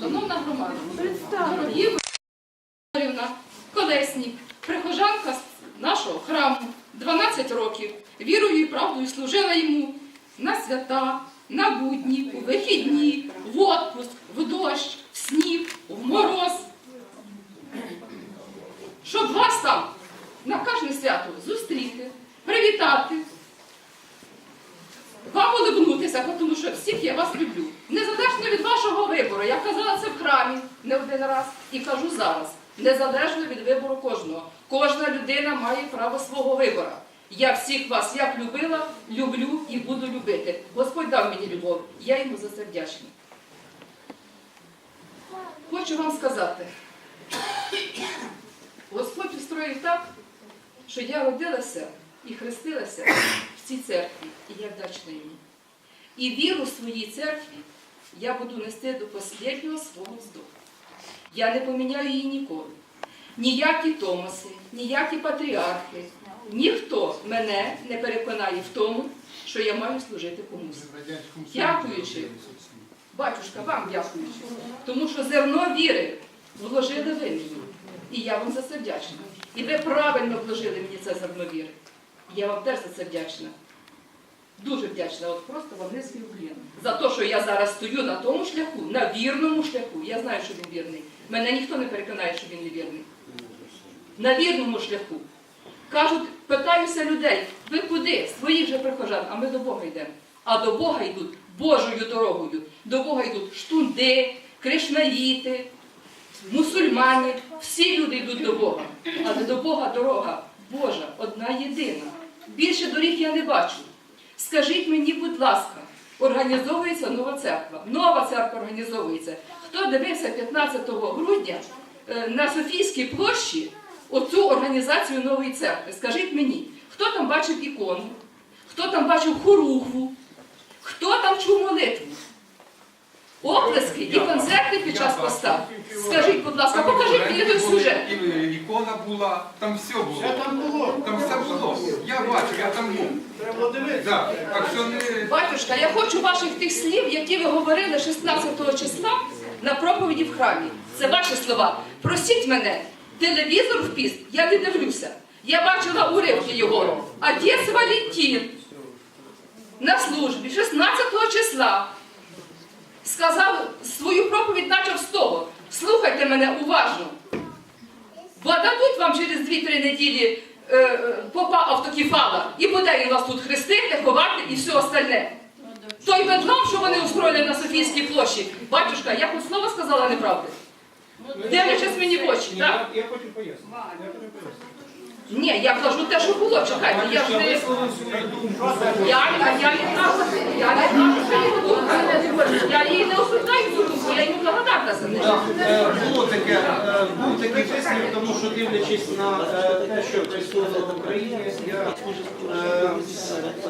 Шановна громада, дорогі Володимирівна Колеснік, прихожанка з нашого храму, 12 років, вірою і правдою служила йому на свята, на будні, у вихідні, в отпуск, в дощ, в сніг, в мороз. Щоб вас там на кожне свято зустріти, привітати, вам улибнутися, тому що всіх я вас люблю. Незалежно від вашого вибору, я казала це в храмі не один раз і кажу зараз, незалежно від вибору кожного. Кожна людина має право свого вибору. Я всіх вас як любила, люблю і буду любити. Господь дав мені любов, я йому за це вдячна. Хочу вам сказати, Господь устроїв так, що я родилася і хрестилася в цій церкві, і я вдячна йому. І віру своїй церкві я буду нести до останнього свого вздоху. Я не поміняю її ніколи. Ніякі Томаси, ніякі патріархи, ніхто мене не переконає в тому, що я маю служити комусь. Дякуючи, батюшка, вам дякуючи, тому що зерно віри вложили ви мені. І я вам за це вдячна. І ви правильно вложили мені це зерно віри. І я вам теж за це вдячна. Дуже вдячна, от просто вам низький уклін. За те, що я зараз стою на тому шляху, на вірному шляху. Я знаю, що він вірний. Мене ніхто не переконає, що він не вірний. На вірному шляху. Кажуть, питаюся людей, ви куди? Своїх же прихожан, а ми до Бога йдемо. А до Бога йдуть Божою дорогою. До Бога йдуть штунди, кришнаїти, мусульмани. Всі люди йдуть до Бога. Але до Бога дорога Божа, одна єдина. Більше доріг я не бачу. Скажіть мені, будь ласка, організовується нова церква. Нова церква організовується. Хто дивився 15 грудня на Софійській площі оцю організацію нової церкви? Скажіть мені, хто там бачив ікону? Хто там бачив хорухву? Хто там чув молитву? Оплески і концерти під час поста. Скажіть, будь ласка, покажіть мені той сюжет. Ікона була, там все було. Там все було. Я бачу, я там був. Треба дивитися. Батюшка, я хочу ваших тих слів, які ви говорили 16 числа на проповіді в храмі. Це ваші слова. Простіть мене, телевізор в піст я не дивлюся. Я бачила уривки його. Отець Валентин на службі 16 числа сказав, свою проповідь почав з того. Слухайте мене уважно. Бо дадуть вам через 2-3 неділі попа автокефала, і буде він вас тут хрестити, ховати і все остальне. Той бедлам, що вони устроїли на Софійській площі, батюшка, я хоч слово сказала неправди? Дивлячись мені в очі, так? Я потім поясню. Ні, я кажу те, що було, чекайте, я ж не... Я її не осуждаю, я її благодарна за неї. Був такий висновок, тому що дивлячись на те, що відбувається в Україні, я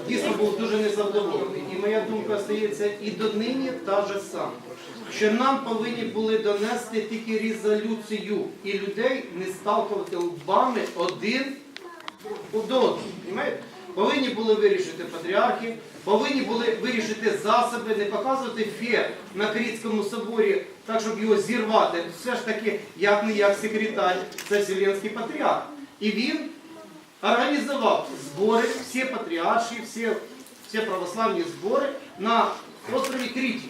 дійсно був дуже незадоволений. І моя думка стається і донині та же сама. Що нам повинні були донести тільки резолюцію і людей не сталкувати лбами один до одного. Повинні були вирішити патріархи, повинні були вирішити засоби, не показувати фе на Критському соборі, так, щоб його зірвати. Все ж таки, як секретар, це Вселенський патріарх. І він організував збори, всі патріарші, всі православні збори на острові Криті.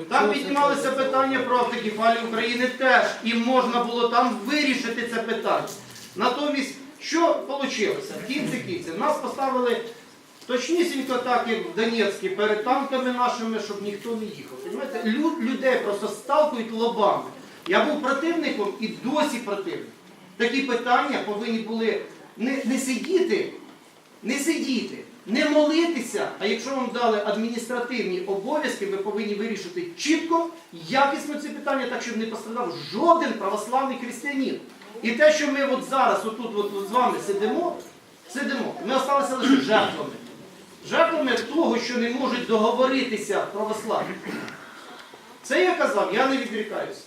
Там піднімалися питання про автокефалію України теж, і можна було там вирішити це питання. Натомість, що вийшло? В кінці нас поставили точнісінько так, як в Донецьку, перед танками нашими, щоб ніхто не їхав. Понимаєте? Людей просто сталкують лобами. Я був противником і досі противник. Такі питання повинні були не сидіти, не молитися, а якщо вам дали адміністративні обов'язки, ви повинні вирішити чітко, якісно ці питання, так, щоб не пострадав жоден православний християнин. І те, що ми от зараз отут з вами сидимо, ми залишилися лише жертвами. Жертвами того, що не можуть договоритися православні. Це я казав, я не відрікаюся.